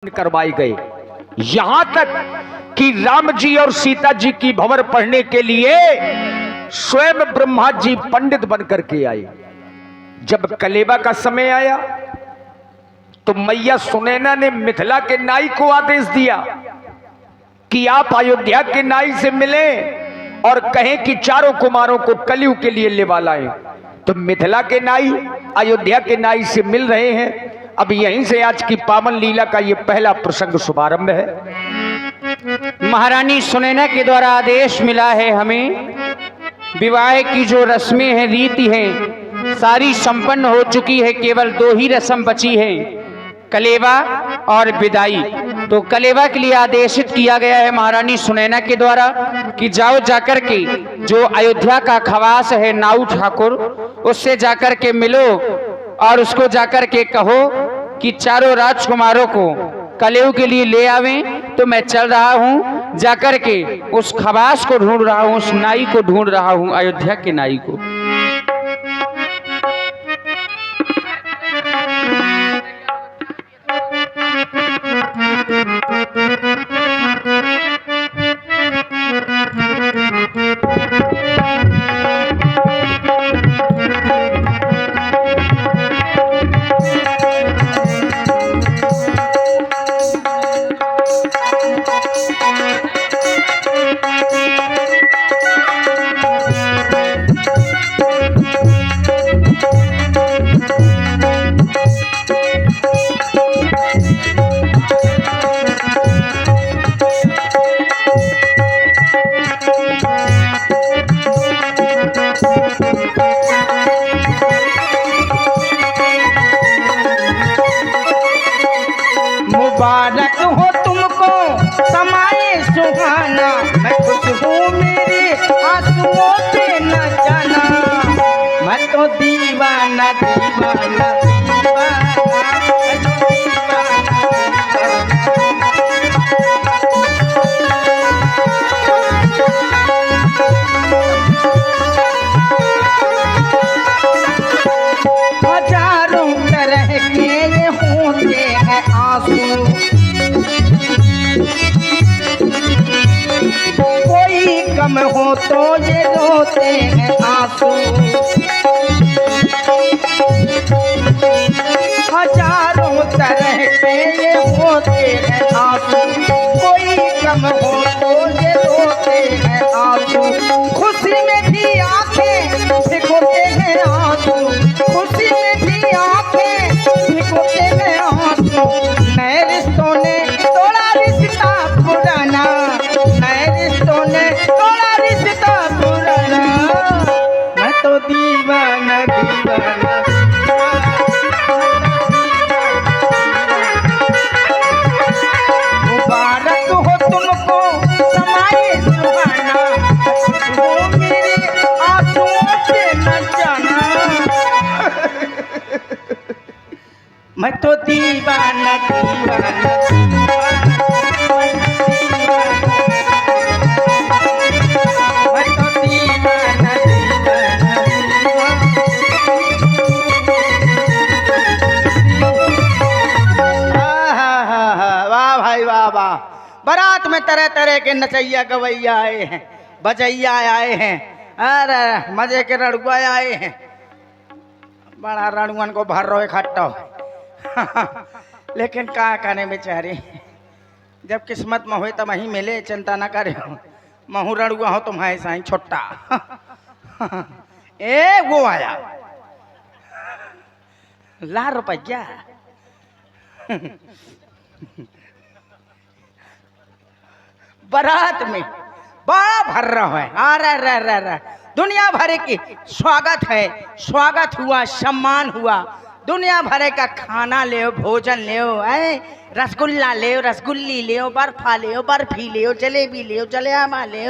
करवाई गई। यहां तक कि राम जी और सीता जी की भंवर पढ़ने के लिए स्वयं ब्रह्मा जी पंडित बनकर के आए। जब कलेबा का समय आया तो मैया सुनैना ने मिथिला के नाई को आदेश दिया कि आप अयोध्या के नाई से मिलें और कहें कि चारों कुमारों को कलयुग के लिए लेवा लाएं। तो मिथिला के नाई अयोध्या के नाई से मिल रहे हैं। अब यहीं से आज की पावन लीला का ये पहला प्रसंग शुभारंभ है। महारानी सुनैना के द्वारा आदेश मिला है हमें, विवाह की जो रस्में हैं, रीति हैं, सारी संपन्न हो चुकी है। केवल दो ही रस्म बची है, कलेवा और विदाई। तो कलेवा के लिए आदेशित किया गया है महारानी सुनैना के द्वारा कि जाओ जाकर के जो अयोध्या का खवास है नाऊ ठाकुर, उससे जाकर के मिलो और उसको जाकर के कहो कि चारों राजकुमारों को कलयुग के लिए ले आवें। तो मैं चल रहा हूं, जाकर के उस खवास को ढूंढ रहा हूं, उस नाई को ढूंढ रहा हूं, अयोध्या के नाई को। मुबारक हो तुमको समाए सुहाना, मैं खुश हूँ मेरे आंसुओं पे न जाना। मैं तो दीवाना दीवाना हजारों तरह के ये होते हैं आंसू, कोई कम हो तो ये रोते हैं आंसू। हजारों तरह के ये होते हैं आंसू, कोई कम हो तो ये रोते हैं आंसू। खुशी में भी आंखें भिगोते हैं आंसू, खुशी में भी आंखें भिगोते हैं आंसू। नए रिश्तों ने तोड़ा रिश्ता पुराना, नए रिश्तों ने तोड़ा रिश्ता पुराना। मैं तो दीवाना दीवाना मुबारक हो तुमको समाए सुहाना, वो मेरे आंसुओं पे न जाना। मैं तो दीवाना दीवाना मैं तो दीवाना वाह भाई वाह वाह। बारात में तरह तरह के नचैया गवैया आए हैं, बजैया आए हैं, अरे मजे के रड़ुआ आए हैं। बड़ा रणुअन को भर रो इकट्ठा लेकिन का कहने बेचारी, जब किस्मत में हुए तब वहीं मिले, चिंता ना करे। महू रणुआ हो तुम ऐसा ही छोटा ए वो आया लाख रुपया बारात में बड़ा भर रहा है। अरे रे रे रे, दुनिया भर की स्वागत है, स्वागत हुआ, सम्मान हुआ। दुनिया भर का खाना ले, भोजन ले, रसगुल्ला ले, रसगुल्ली ले, बर्फा ले, बर्फी ले, जलेबी ले, जलेबा ले,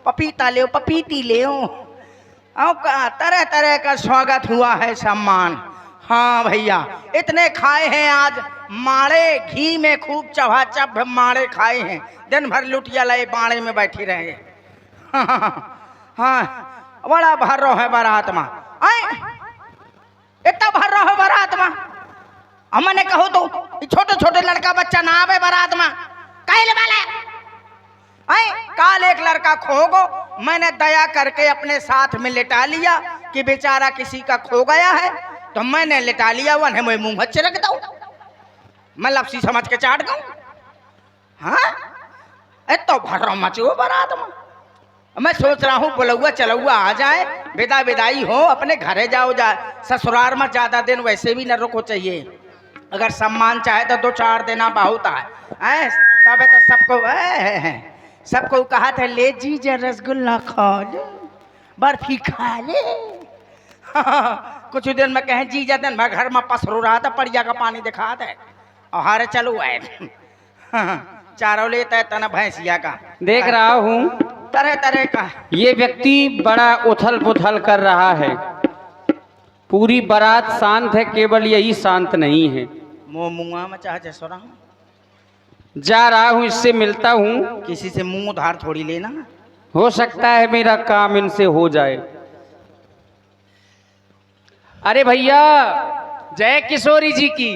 पपीता ले, पपीती ले, और तरह तरह का स्वागत हुआ है, सम्मान। हाँ भैया, इतने खाए हैं आज, माड़े घी में खूब चभाचभ माड़े खाए हैं। दिन भर लुटिया लाए बाड़े में बैठी रहे। हाँ बड़ा भर रो है बारात में, इतना भर रहा है बारात में। और मैंने कहो तो छोटे छोटे लड़का बच्चा ना आवे बारात में कहले वाला काल एक लड़का खो गो, मैंने दया करके अपने साथ में लिटा लिया कि बेचारा किसी का खो गया है, तो मैंने लिटा लिया वह मैं मुंह अच्छे रख दू, मैं लपसी समझ के चाट गऊ। हाँ तो भर मचो बारात में। मैं सोच रहा हूँ बुलौआ चलौआ आ जाए, विदा विदाई हो, अपने घरे जाओ जाए, ससुराल में ज्यादा दिन वैसे भी न रुको चाहिए, अगर सम्मान चाहे तो 2-4 दिन बहुत है। तब तो सबको कहा था ले जीजा रसगुल्ला खा ले, बर्फी खा ले। कुछ दिन में कहें जीजा दिन मैं घर में पसरो रहा था, परिया का पानी दिखा दे और हारे चलो आए। चारों लेता है तना भैंसिया का। देख रहा हूँ तरह तरह का ये व्यक्ति बड़ा उथल पुथल कर रहा है। पूरी बारात शांत है, केवल यही शांत नहीं है। मुँह में चाहे सो रहा हूँ, जा रहा हूँ, इससे मिलता हूँ। किसी से मुंह उधार थोड़ी लेना, हो सकता है मेरा काम इनसे हो जाए। अरे भैया जय किशोरी जी की,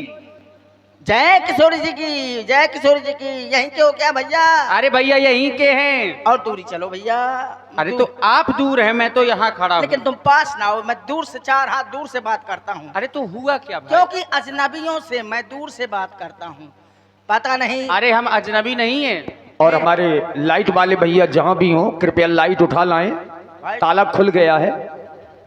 जय किशोरी जी की, जय किशोरी जी की। यहीं के हो क्या भैया? अरे भैया यहीं के हैं। और दूरी चलो भैया। अरे तो आप दूर हैं, मैं तो यहाँ खड़ा हूँ। लेकिन तुम पास ना हो, मैं दूर से 4 हाथ दूर से बात करता हूँ। अरे तो हुआ क्या भाई? क्योंकि अजनबियों से मैं दूर से बात करता हूँ, पता नहीं। अरे हम अजनबी नहीं है। और हमारे लाइट वाले भैया जहां भी हो कृपया लाइट उठा लाएं, ताला खुल गया है।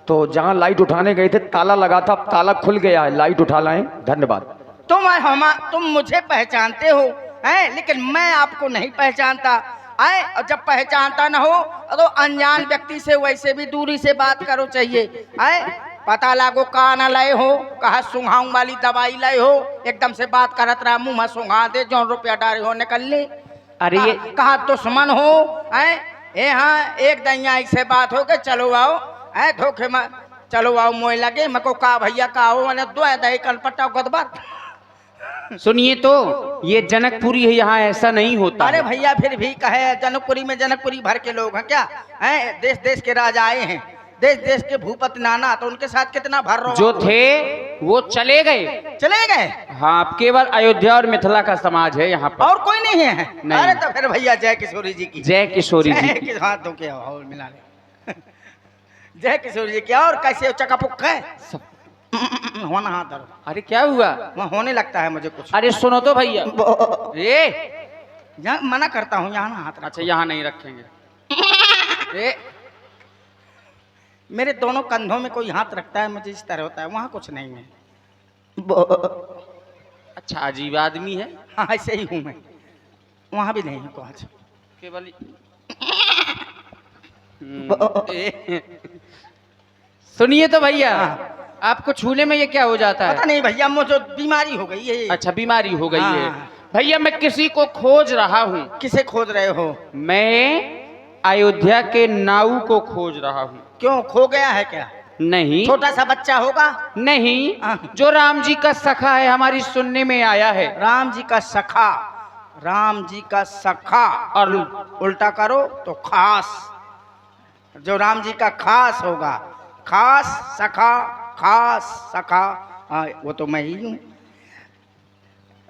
तो जहां लाइट उठाने गए थे ताला लगा था, ताला खुल गया है, लाइट उठा लाएं। धन्यवाद। तुम मुझे पहचानते हो हैं, लेकिन मैं आपको नहीं पहचानता। और जब पहचानता ना हो तो अनजान व्यक्ति से वैसे भी दूरी से बात करो चाहिए। पता लागो कहा न लय हो, कहा सुंघाऊं वाली दवाई लय हो, एकदम से बात करत रहा, मुंह में सुंघा दे, जो रुपया डारे हो निकल ले। अरे ये कहा दुश्मन हो ए हाँ, एक दैया से बात हो गई, चलो आओ धोखे में चलो आओ, मोए लगे मको कहा भैया का हो, मैंने 2 दही कलपट्टा गदबात। सुनिए तो ये जनकपुरी है, यहाँ ऐसा नहीं होता। अरे भैया फिर भी कहे जनकपुरी में जनकपुरी भर के लोग हैं क्या? हैं देश देश के राजा आए हैं, देश देश के भूपति नाना, तो उनके साथ कितना भर रहा जो थे वो चले गए। हाँ, अब केवल अयोध्या और मिथिला का समाज है यहाँ पर, और कोई नहीं है। नहीं। अरे तो फिर भैया जय किशोरी जी की, जय किशोरी जी की। हाथों के और मिला ले। जय किशोरी जी की। और कैसे चकापुक है होना हाथ धरो। अरे क्या हुआ? वहाँ होने लगता है मुझे कुछ। अरे सुनो तो भैया, ए यहाँ मना करता हूँ, यहाँ ना हाथ रखो। अच्छा यहाँ नहीं रखेंगे। ए मेरे दोनों कंधों में कोई हाथ रखता है, मुझे इस तरह होता है, वहाँ कुछ नहीं है। अच्छा अजीब आदमी है। हाँ ऐसे ही हूँ मैं, वहाँ भी नहीं है कुछ, केवल सुनिए तो भैया, आपको छूने में ये क्या हो जाता है? पता नहीं भैया, मुझे बीमारी हो गई है। अच्छा बीमारी हो गई है। हाँ। भैया मैं किसी को खोज रहा हूँ। किसे खोज रहे हो? मैं अयोध्या के नाऊ को खोज रहा हूँ। क्यों, खो गया है क्या? नहीं। छोटा सा बच्चा होगा? नहीं, हाँ। जो राम जी का सखा है, हमारी सुनने में आया है। राम जी का सखा, राम जी का सखा, और उल्टा करो तो खास, जो राम जी का खास होगा, खास सखा, खास सखा, वो तो मैं ही हूँ।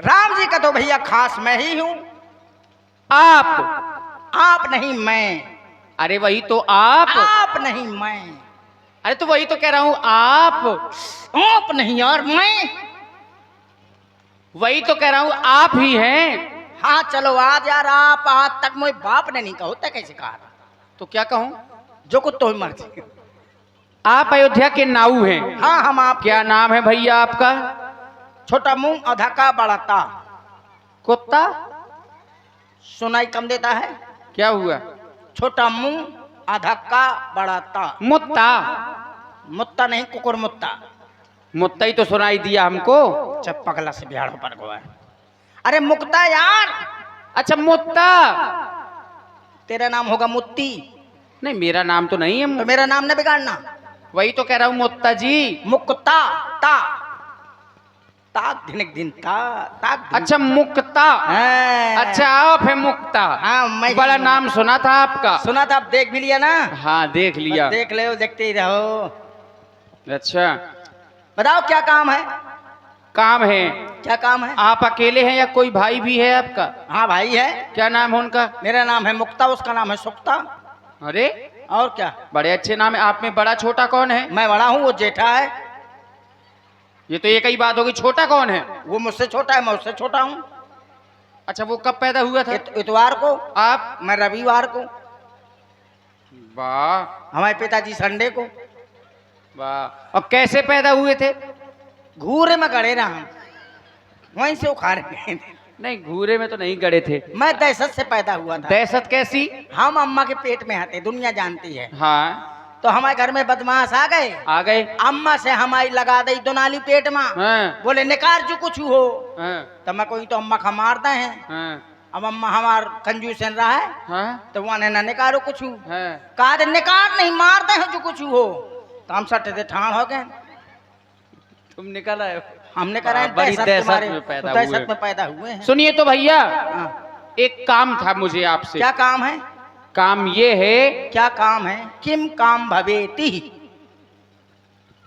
राम जी का तो भैया खास मैं ही हूँ। आप नहीं मैं। अरे वही तो आप नहीं मैं। अरे तो वही तो कह रहा हूँ, आप नहीं यार, मैं वही तो कह रहा हूँ, आप ही हैं। हाँ चलो आज यार, आप आज तक मुझे बाप ने नहीं कहा होता, कैसे कहा? तो क्या कहूँ? जो कुछ तो मर्जी। आप अयोध्या के नाऊ हैं। हाँ हम आप। क्या नाम है भैया आपका? छोटा मुंह आधा का बड़ा ता। कुत्ता सुनाई कम देता है? क्या हुआ? छोटा मुंह आधा का बड़ा ता। मुत्ता? मुत्ता नहीं, कुकुर मुत्ता। मुत्ता ही तो सुनाई दिया हमको। चप पगला से बिहार पर गया। अरे मुक्ता यार। अच्छा मुत्ता। तेरा नाम होगा मुत्ती। नहीं मेरा नाम तो नहीं है। तो मेरा नाम न बिगाड़ना। वही तो कह रहा हूँ मुत्ता जी। मुक्ता ता ताक दिन दिन ता ताक। अच्छा मुक्ता। अच्छा आप है मुक्ता। हाँ मैं बड़ा नाम सुना था आपका। सुना था, आप देख भी लिया ना? हाँ देख लिया। देख ले, देखते ही रहो। अच्छा बताओ क्या काम है? काम है। क्या काम है? आप अकेले हैं या कोई भाई भी है आपका? हाँ भाई है। क्या नाम है उनका? मेरा नाम है मुक्ता, उसका नाम है सुक्ता। अरे और क्या? बड़े अच्छे नाम है। आप में बड़ा छोटा कौन है? मैं बड़ा हूँ, वो जेठा है। ये तो एक ही बात होगी, छोटा कौन है? वो मुझसे छोटा है, मैं उससे छोटा हूँ। अच्छा, वो कब पैदा हुआ था? इतवार को, आप? मैं रविवार को। वाह हमारे पिताजी संडे को। वाह। और कैसे पैदा हुए थे? घूरे में गड़े रहा, हम वहीं से उखाड़ गए थे। नहीं, घूरे में तो नहीं गड़े थे। मैं दहशत से पैदा हुआ था। दहशत कैसी? हम अम्मा के पेट में आते, दुनिया जानती है। हाँ, तो हमारे घर में बदमाश आ गए। आ गए। अम्मा से हमारी लगा दी दोनाली पेट में। हाँ, बोले निकार जो कुछ हो। हाँ, तो मैं कोई तो अम्मा का मारता है। हाँ, अब अम्मा हमार कंजूस रहा है, हाँ, तो वहां ना निकारो कुछ। हाँ। कहा निकार नहीं, मारते हैं जो कुछ हो। तो हम सटे थे ठाण हो गए। तुम निकल आए हो। हमने करा बड़ी दहशत में पैदा हुए। दहशत में पैदा हुए हैं। सुनिए तो भैया, हाँ। एक काम था मुझे आपसे। क्या काम है? काम ये है, क्या काम है? किम काम भवेति।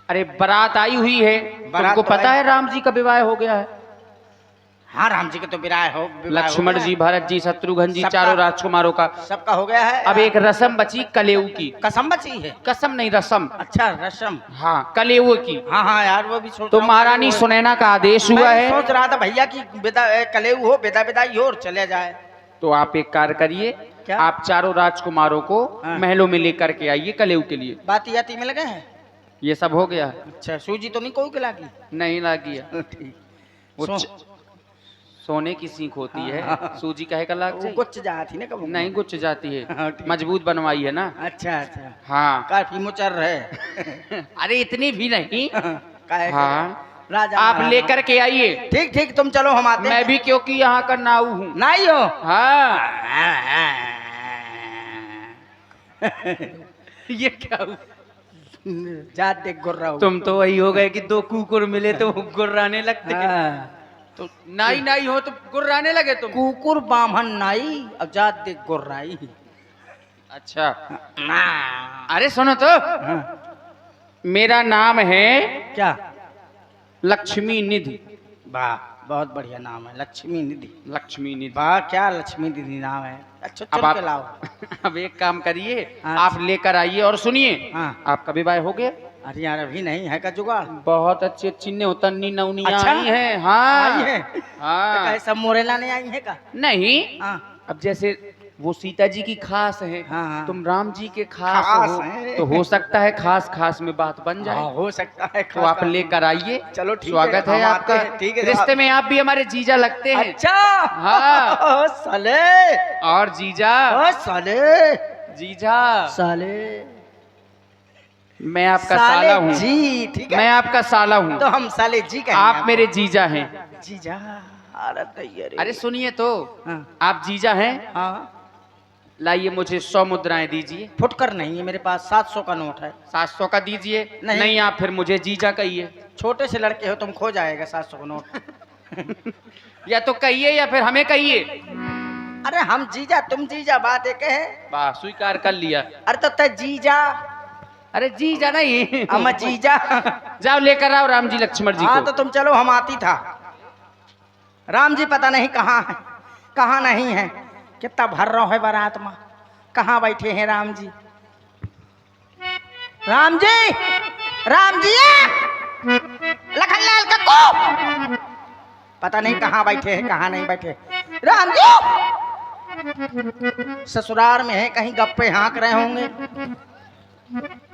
अरे बारात आई हुई है। बारात तुमको तो पता आई। है राम जी का विवाह हो गया है। हाँ, राम जी के तो विवाह हो लक्ष्मण गया जी, है। भरत जी, शत्रुघ्न जी, सबका- चारों राजकुमारों का। सबका हो गया है। अब एक रस्म बची कलेऊ की। कसम बची है। कसम नहीं, रस्म। अच्छा, रस्म। हाँ, कलेऊ की। हाँ हाँ यार, वो भी सोच तो रहा हूँ महारानी कलेऊ है। सुनैना का आदेश हुआ मैं है। सोच रहा था भैया की कलेऊ हो, विदा विदाई हो और चले जाए। तो आप एक कार्य करिए, क्या? आप चारों राजकुमारों को हाँ। महलों में लेकर के आइए कलेऊ के लिए। बाती आती मिल गए हैं। ये सब हो गया। अच्छा, सूजी तो नहीं कोई खिला की? नहीं लागी है। ठीक। वो सो- सोने की सीख होती है। हाँ। सूजी कहे का लाग वो जाए? कुछ जाती ना कब? नहीं गुच्छ जाती है। हाँ, ठीक। मजबूत बनवाई है ना। अच्छा अच्छा, हाँ। काफी मुचर रहे। अरे इतनी भी नहीं। काहे हाँ, राजा आप महाराजा। लेकर के आइए। ठीक ठीक, तुम चलो, हम आते मैं हैं। भी क्योंकि यहाँ का नाऊ हूँ। नहीं हो। हाँ। ये क्या हुआ? जा देख गुर्रा हो। तुम तो वही हो गए कि दो कुकुर मिले तो वो गुर्राने लगते हैं। हाँ। तो नाई नाई हो तो गुर्राने लगे तुम। कुकुर बामन नाई, अब जा देख गुर्राई। अच्छा, हाँ। अरे सुनो तो, मेरा नाम है क्या? लक्ष्मी निधि। वाह, बहुत बढ़िया नाम है, लक्ष्मी निधि। लक्ष्मी निधि। वाह, क्या लक्ष्मी निधि नाम है। अच्छा, अब चुन के आप लाओ। अब एक काम करिए, हाँ। आप लेकर आइए और सुनिए। हाँ। आपका विवाह हो गया। अरे यार, अभी नहीं है का जुगाड़? बहुत अच्छी अच्छी न्योतनी नौनियां अच्छा? आई हैं। हाँ, आई है? हाँ। तो सब मोरेला नहीं आई है का? नहीं, हाँ। अब जैसे वो सीता जी की खास है, हाँ, हाँ। तुम राम जी के खास खास हो, हैं। तो हो सकता है खास खास में बात बन जाए। हाँ, हो सकता है। तो आप लेकर आइए। चलो ठीक है, स्वागत है हम आते आपका। हैं, ठीक है। रिश्ते में आप भी हमारे जीजा लगते हैं। अच्छा। हाँ। ओ साले, और जीजा, ओ साले, जीजा, साले, मैं आपका साले साला हूँ। जी, ठीक है। मैं आपका साला हूँ। तो हम साले जी कहेंगे आप आपको। मेरे जीजा हैं। जीजा। अरे तैयारी। अरे सुनिए तो, हाँ। आप जीजा हैं। हाँ, लाइए मुझे 100 मुद्राएं दीजिए। फुटकर नहीं है मेरे पास, 700 का नोट है। 700 का दीजिए। नहीं। नहीं आप फिर मुझे जीजा कहिए। छोटे से लड़के हो तुम, खो जाएगा 700 का नोट। या तो कहिए या फिर हमें कहिए। अरे हम जीजा, तुम जीजा, बात एक है। वाह, स्वीकार कर लिया। अरे तो तय जीजा, अरे जीजा नहीं, हम जीजा। जाओ लेकर आओ राम जी लक्ष्मण जी हाँ, को। तो तुम चलो, हम आती था। राम जी पता नहीं कहाँ है, कहाँ नहीं है। कितना भर रहा है बारात में, कहाँ बैठे हैं राम जी? राम जी, राम जी, लखनलाल कक्कू, पता नहीं कहाँ बैठे हैं, कहाँ नहीं बैठे। राम जी ससुराल में है, कहीं गप्पे हाँक रहे होंगे,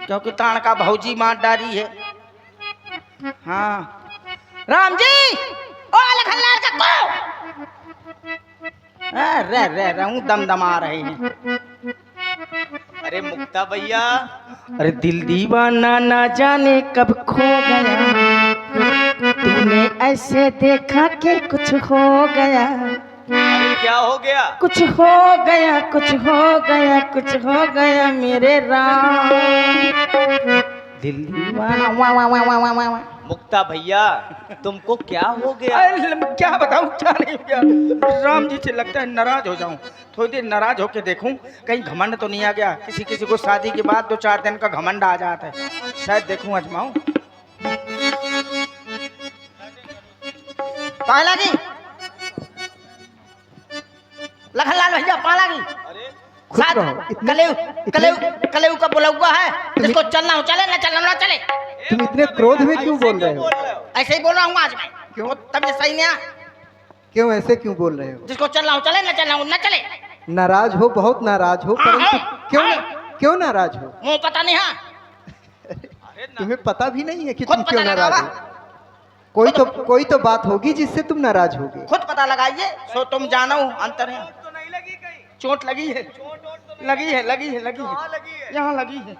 क्योंकि ताण का भौजी मार डाली है। हाँ, राम जी, ओ लखनलाल कक्कू, रे हूँ दमदमा रहे हैं। अरे मुक्ता भैया, अरे दिल दीवाना ना जाने कब खो गया, तूने ऐसे देखा कि कुछ हो गया, अरे क्या हो गया? कुछ हो गया, कुछ हो गया, कुछ हो गया मेरे राम। दिल दीवाना वाह वाह वाह वाह वाह वाह। मुक्ता भैया, तुमको क्या हो गया? अरे क्या बताऊं, क्या नहीं हो गया। राम जी से लगता है नाराज हो जाऊं, थोड़ी देर नाराज होके देखूं कहीं घमंड तो नहीं आ गया। किसी किसी को शादी के बाद 2-4 दिन का घमंड आ जाता है, शायद देखूं, आजमाऊं। पाए लगी लखनलाल भैया पाए लगी अरे खुश साथ रहो, इतने- कलेव इतने- कलेव कलेव का बोला हुआ है जिसको चलना हो चले ना चलना ना चले तुम इतने क्रोध में क्यों बोल रहे हो? ऐसे ही बोल रहा हूँ आज मैं क्यों? तब ये सही नहीं है क्यों ऐसे क्यों बोल रहे हो? जिसको चलना हो चले ना चलना हो ना चले नाराज हो, बहुत नाराज हो, हाँ, परंतु हाँ, क्यों हाँ। क्यों नाराज हो? मुंह पता नहीं है तुम्हें पता भी नहीं है कि खुद तुम पता क्यों नाराज लगावा हो? कोई तो बात होगी जिससे तुम नाराज होगे। खुद पता लगाइए सो तुम जानो अंतर है तो नहीं लगी कहीं चोट लगी है चोट वोट तो लगी है लगी है लगी कहाँ है लगी है यहाँ लगी है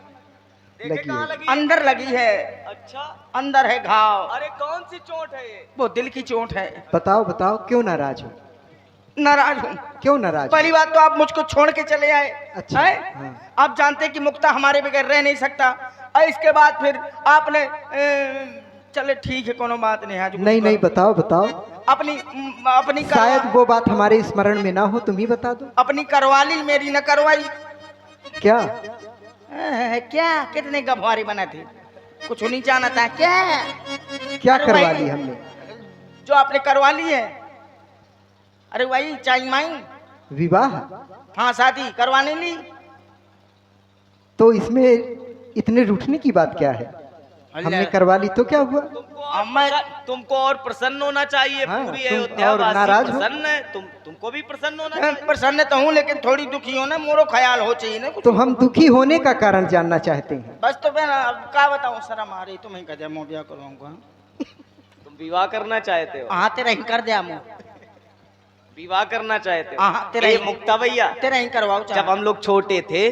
देखे लगी कहाँ है। लगी है अंदर लगी है अच्छा अंदर है घाव अरे कौन सी चोट है ये वो दिल की चोट है बताओ बताओ क्यों नाराज हो? नाराज हूँ क्यों नाराज हो? पहली बात तो आप मुझको छोड़ के चले आए अच्छा, हैं? हाँ। आप जानते हैं कि मुक्ता हमारे बगैर रह नहीं सकता और इसके बाद फिर आपने चले ठीक है कोनो बात नहीं है नहीं नहीं, बताओ बताओ। अपनी अपनी शायद वो बात हमारे स्मरण में ना हो, तुम ही बता दो। अपनी करवाली मेरी न करवाई क्या? क्या कितने गभवारी बना थे कुछ नहीं जाना था क्या क्या अरे करवा भाई, ली हमने? जो आपने करवा ली है अरे वही चाई माई विवाह? हाँ शादी करवाने ली तो इसमें इतने रूठने की बात क्या है? हमने करवा ली तो क्या हुआ? तुमको और प्रसन्न होना चाहिए हाँ, पूरी तुम अयोध्या और नाराज हो? प्रसन्न है तुमको भी प्रसन्न होना मैं चाहिए प्रसन्न तो हूँ लेकिन थोड़ी दुखी हो ना मोरो ख्याल हो चाहिए ना कुछ तो हम दुखी होने का कारण जानना चाहते हैं। बस तो मैं अब क्या बताऊँ शर्म आ रही तुम्हें कह दिया मैं ब्याह करवाऊंगा तुम विवाह करना चाहते हो हाँ तेरा ही कर दिया मुँह विवाह करना चाहते हाँ, हो तेरा ए, ही- मुक्ता भैया तेरा ही करवाओ जब हम लोग छोटे थे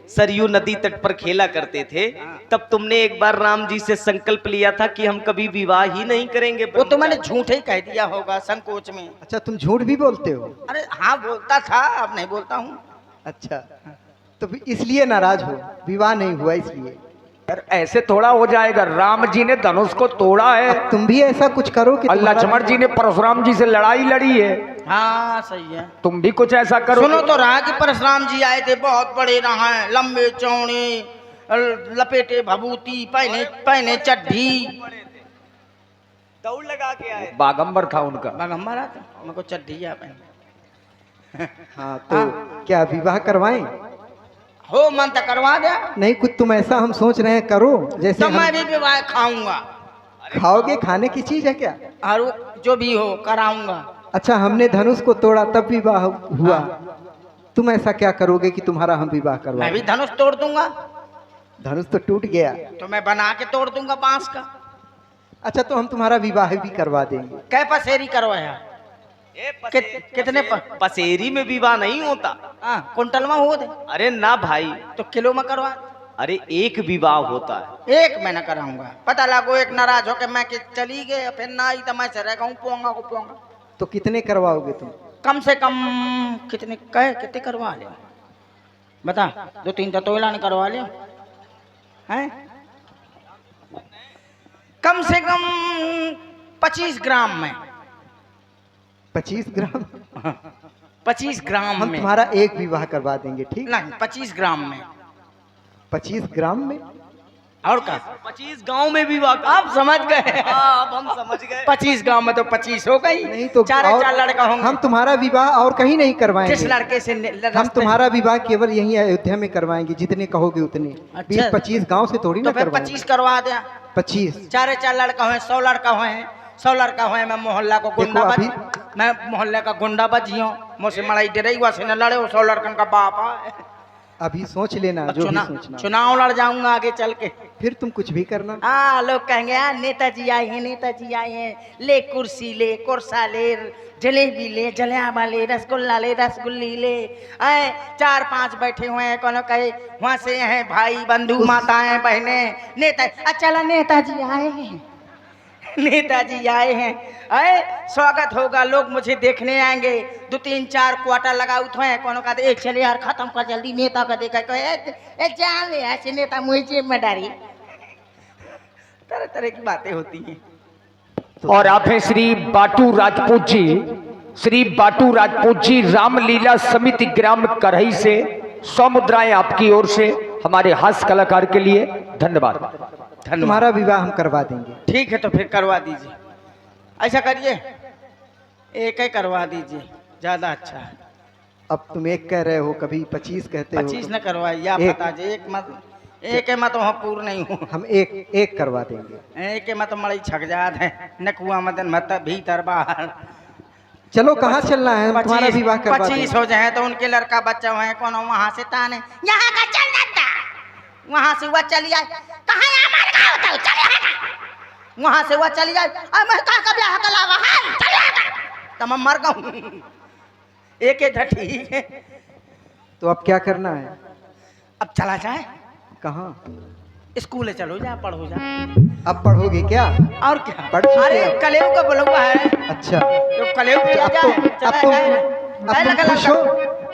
सरयू नदी तट पर खेला करते थे तब तुमने एक बार राम जी से संकल्प लिया था कि हम कभी विवाह ही नहीं करेंगे वो तो मैंने झूठ ही कह दिया होगा संकोच में अच्छा, तुम झूठ भी बोलते हो? अरे हाँ बोलता था अब नहीं बोलता हूँ अच्छा, तो इसलिए नाराज हो, विवाह नहीं हुआ इसलिए। यार ऐसे थोड़ा हो जाएगा। राम जी ने धनुष को तोड़ा है अब तुम भी ऐसा कुछ करो कि और तुम्हारा- लक्ष्मण जी ने परशुराम जी से लड़ाई लड़ी है, हाँ सही है तुम भी कुछ ऐसा करो। सुनो तो रहा कि परशुराम जी आए थे बहुत बड़े रहा लंबे चौड़े लपेटे भभूति पहने पहने चड्ढी दौड़ लगा के आए बागंबर था उनका। बागंबर आता उनको चड्ढी या पहने हाँ, तो क्या विवाह करवाएं? हो मन तो करवा दे नहीं, कुछ तुम ऐसा हम सोच रहे हैं करो जैसे तो मैं हम भी विवाह खाऊंगा खाओगे। खाने की चीज है क्या? और वो जो भी हो कराऊंगा अच्छा, हमने धनुष को तोड़ा तब विवाह हुआ। तुम ऐसा क्या करोगे कि तुम्हारा हम विवाह मैं करवाएं? भी धनुष तोड़ दूंगा धनुष तो टूट गया। तो मैं बना के तोड़ दूंगा बांस का अच्छा, तो हम तुम्हारा विवाह भी करवा देंगे। कै पसेरी करवाया कितने पसेरी में विवाह नहीं होता हाँ कुंटल में हो दे अरे ना भाई तो किलो में करवा अरे एक विवाह होता है एक मैं न कराऊंगा पता लगो एक नाराज होके मैं कि चली गए फिर ना आई तो मैं से रह गऊँ पोंगा को पोंगा तो कितने करवाओगे तुम? कम से कम कितने कहे कितने करवा लियो बता 2-3 तो तोला नहीं करवा लियो हैं कम से कम 25 ग्राम में 25 ग्राम? 25 ग्राम हम में तुम्हारा एक विवाह करवा देंगे, ठीक? नहीं 25 ग्राम में 25 ग्राम में? और का 25 गांव में विवाह का आप समझ गए अब हम समझ गए 25 गांव में तो 25 हो गई नहीं तो चार और- चार लड़का होंगे हम तुम्हारा विवाह और कहीं नहीं किस करवाएंगे। लड़के से हम तुम्हारा विवाह केवल यहीं अयोध्या में करवाएंगे, जितने कहोगे उतने। अच्छा। 20-25 गांव से थोड़ी तो ना फिर करवाएंगे। 25 करवा दे 25। चार लड़का हुए 100 लड़का हुए 100 लड़का हुए मैं मोहल्ला को गुंडा देखो बज मैं मोहल्ले का गुंडा बजियो मुझसे मड़ाई डे रही हुआ से न लड़े 100 लड़कन का बाप है अभी सोच लेना जो भी सोचना। चुनाव लड़ जाऊंगा आगे चल के फिर तुम कुछ भी करना। हाँ लोग कहेंगे हाँ नेताजी आए हैं नेताजी आए हैं ले कुर्सी ले कुर्सा ले जलेबी ले जलेबा ले रसगुल्ला ले रसगुल्ली ले आए 4-5 बैठे हुए हैं कोनो कहे वहाँ से हैं भाई बंधु माताएं बहने नेता चला नेताजी आए हैं नेताजी आए हैं अरे स्वागत होगा लोग मुझे देखने आएंगे 2-3-4 क्वार्टर लगाऊ थे कोनो कहते एक चले यार खत्म कर जल्दी नेता का देखा कहे जान ले ऐसे नेता मुझे जेब में डाली तरह तरह की बातें होती हैं और आप हैं श्री बाटू राजपूत जी। श्री बाटू राजपूत जी रामलीला समिति ग्राम करही से 100 मुद्राएं आपकी ओर से हमारे हास्य कलाकार के लिए। धन्यवाद। तुम्हारा विवाह हम करवा देंगे। ठीक है तो फिर करवा दीजिए ऐसा करिए एक ही करवा दीजिए, ज्यादा अच्छा है। अब तुम एक कह रहे हो, कभी 25 कहते हो। 25 न करवाइए, आप एक। बता दीजिए। एक मत वहाँ पूर्ण नहीं हूँ। हम एक करवा देंगे। एक मत मड़ई छक जात है, नकुआ मदन मत भीतर बाहर। चलो कहाँ चलना है, हम तुम्हारा विवाह करवा 25 देंगे। हो जाए तो उनके लड़का बच्चा है कौन, वहाँ से ताने यहाँ का चल जाता, वहाँ से वह चली जाए, कहाँ यहाँ मर गया होता है, चले आना। वहाँ से वह चली जाए, अब मैं कहाँ का ब्याह कला वहाँ चले आना, तब मैं मर गऊँ। एक ही था, ठीक है। तो अब क्या करना है? अब चला जाए, कहाँ? स्कूल चलो जा, पढ़ो जा। अब पढ़ोगे क्या? और क्या? पढ़ चुके अरे हो? कलेव का बोलुआ है, अच्छा, तो कलेव तो चला अब जाए, तुम चला जाए। अब तुम खुश हो?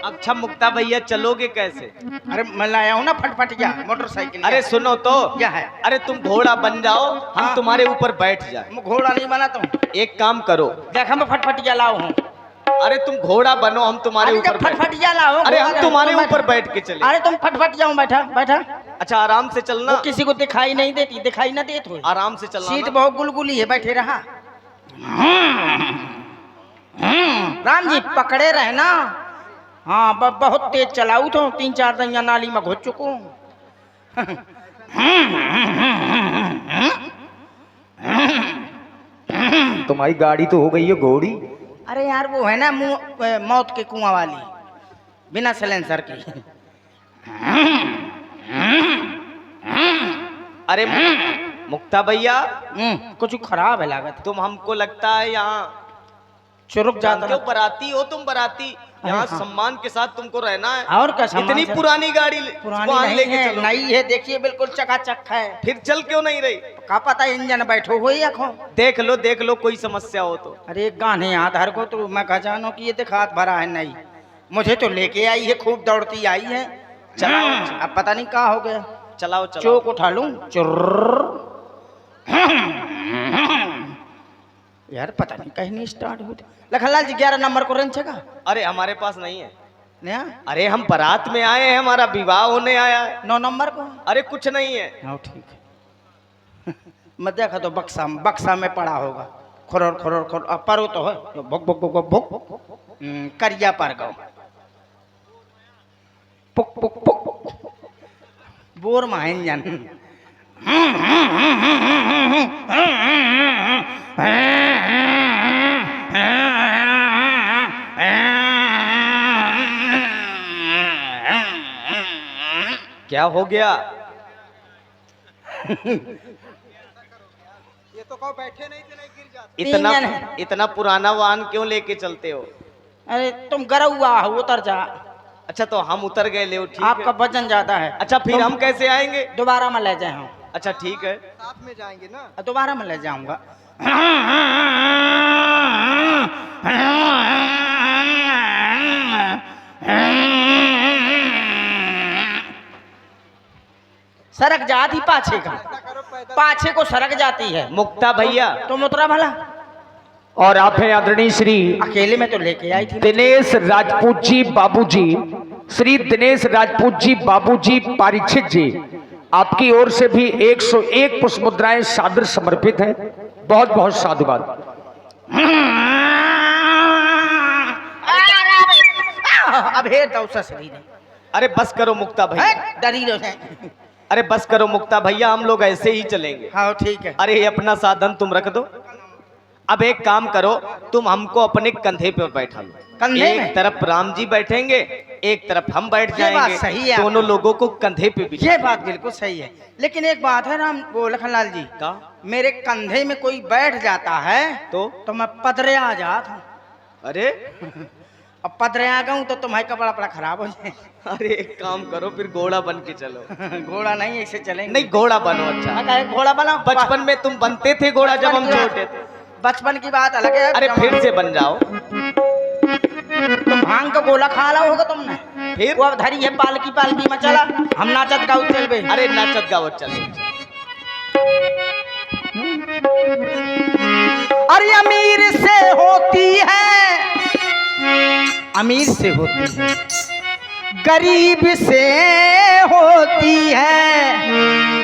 अच्छा मुक्ता भैया चलोगे कैसे? अरे मैं लाया हूँ ना फटफटिया मोटरसाइकिल। अरे सुनो तो, क्या है? अरे तुम घोड़ा बन जाओ, हम हाँ। तुम्हारे ऊपर बैठ जाए। मैं घोड़ा नहीं बना तुम, एक काम करो, देखा मैं फटफटिया लाओ हूँ। अरे तुम घोड़ा बनो, हम तुम्हारे अरे ऊपर जब बैठ- फटफटिया लाओ, अरे हम घोड़ा तुम्हारे तुम ऊपर बैठो। बैठ के चले। अरे तुम फटफटिया हूँ, बैठा बैठा। अच्छा आराम से चलना, वो किसी को दिखाई नहीं देती, दिखाई ना देत हो। आराम से चलना सीट ना। बहुत गुलगुली है, बैठे रहा। राम जी पकड़े रहना। हाँ बहुत तेज चलाऊ तो 3-4 दैया नाली में घुस चुको। तुम्हारी गाड़ी तो हो गई है घोड़ी। अरे यार वो है ना मौत के कुआं वाली, बिना सिलेंसर की। अरे मुक्ता भैया, कुछ खराब है लागत। तुम हमको लगता है यहाँ चुरुक जाता क्यों बराती हो तुम, बराती यहाँ हाँ। सम्मान के साथ तुमको रहना है। और क्या सम्मान इतनी से? पुरानी गाड़ी पुरानी वहाँ नहीं लेके है, चलो। नई है, देखिए बिल्कुल चकाचक है। फिर चल क्यों नहीं रही? का पता इंजन बैठो हो या खो। देख लो कोई समस्या हो तो। अरे एक गाने याद हर को तो मैं कह जानो कि ये दिखात भरा है नहीं, मुझे तो लेके आई है, खूब दौड़ती आई है। चलाओ। अब पता नहीं कहाँ हो गया, चलाओ चलाओ। चोक उठा लूं चुर्र। यार पता नहीं कहीं नहीं स्टार्ट होती। लखनलाल जी 11 नंबर को रेंज का। अरे हमारे पास नहीं है। नया अरे हम बारात में आए हैं, हमारा विवाह होने आया है। 9 नंबर को। अरे कुछ नहीं है। हाँ ठीक है। मैं देखा तो बक्सा में पड़ा होगा। खोर खोर खोर परो तो है, भुक भुक भुक भुक करिया पर गो पुक पुक पुक बोर महांजन। क्या हो गया? ये तो कहो बैठे नहीं थे, नहीं गिर जाते। इतना इंजन है। इतना पुराना वाहन क्यों लेके चलते हो? अरे तुम गरौआ हो, उतर जा। अच्छा तो हम उतर गए, ले ठीक आपका है। वजन ज्यादा है। अच्छा फिर हम कैसे आएंगे? दोबारा मैं ले जाए हूँ। अच्छा ठीक है। साथ में जाएंगे ना। दोबारा मैं ले जाऊंगा। सरक जाती पाछे का, पाछे को सरक जाती है। मुक्ता भैया, तुम उतरा भला। और आप हैं आदरणीय श्री अकेले में तो लेके आई थी। दिनेश राजपूत जी बाबूजी, श्री दिनेश राजपूत जी बाबूजी पारीक्षित जी, आपकी ओर से भी 101 पुष्प मुद्राएं सादर समर्पित हैं। बहुत बहुत साधुवाद। अब हे तो ससुरी ने अरे बस करो मुक्ता भैया, डरी रहो है। अरे बस करो मुक्ता भैया, हम लोग ऐसे ही चलेंगे। हाँ ठीक है। अरे ये अपना साधन तुम रख दो। अब एक काम करो, तुम हमको अपने कंधे पे बैठा लो। कंधे एक में? तरफ राम जी बैठेंगे, एक तरफ हम बैठ ये बात जाएंगे। सही है दोनों आपकी। लोगों को कंधे पे बिठा। ये बात बिल्कुल सही है, लेकिन एक बात है राम वो लखनलाल जी, का? मेरे कंधे में कोई बैठ जाता है तो मैं पदरे आ जाता हूँ। अरे अब पदरे आ गऊँ तो तुम्हारी कपड़ा बड़ा खराब हो जाए। अरे एक काम करो, फिर घोड़ा बन के चलो। घोड़ा नहीं, ऐसे चलेंगे। नहीं घोड़ा बनो। अच्छा मैं कहे घोड़ा बना। बचपन में तुम बनते थे घोड़ा जब हम छोटे थे। बचपन की बात अलग है। अरे फिर से बन जाओ। तुम भांग का गोला खा ला होगा तुमने। फिर वो अब धरी है पालकी पालकी में चला, हम नाचत गाउत चलबे। अरे नाचत गावत चले। अरे अमीर से होती है, अमीर से होती है, गरीब से होती है,